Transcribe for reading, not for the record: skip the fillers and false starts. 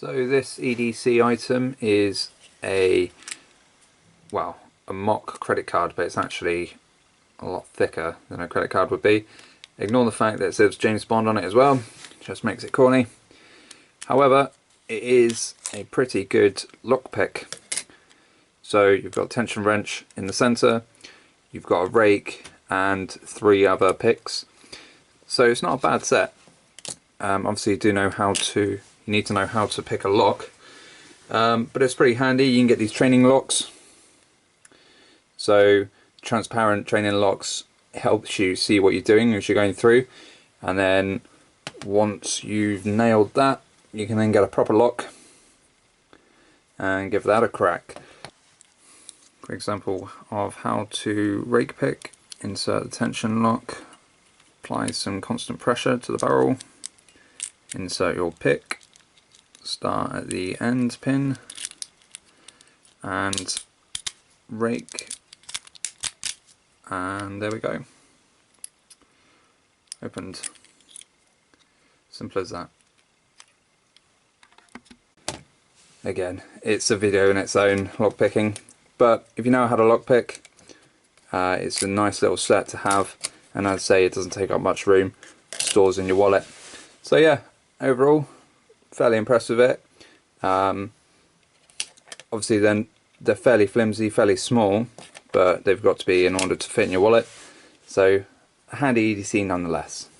So this EDC item is a mock credit card, but it's actually a lot thicker than a credit card would be. Ignore the fact that it says James Bond on it as well, just makes it corny. However, it is a pretty good lockpick. So you've got a tension wrench in the centre, you've got a rake and 3 other picks. So it's not a bad set. Obviously you need to know how to pick a lock, but it's pretty handy. You can get these training locks. So transparent training locks helps you see what you're doing as you're going through, and then once you've nailed that, you can then get a proper lock and give that a crack. For example of how to rake pick: insert the tension lock, apply some constant pressure to the barrel, insert your pick, start at the end pin and rake, and there we go, opened. Simple as that. Again, it's a video in its own, lockpicking, but if you know how to lockpick, it's a nice little set to have, and as I say, it doesn't take up much room, stores in your wallet. So yeah, overall fairly impressed with it. Obviously then they're fairly flimsy, fairly small, but they've got to be in order to fit in your wallet, so a handy EDC nonetheless.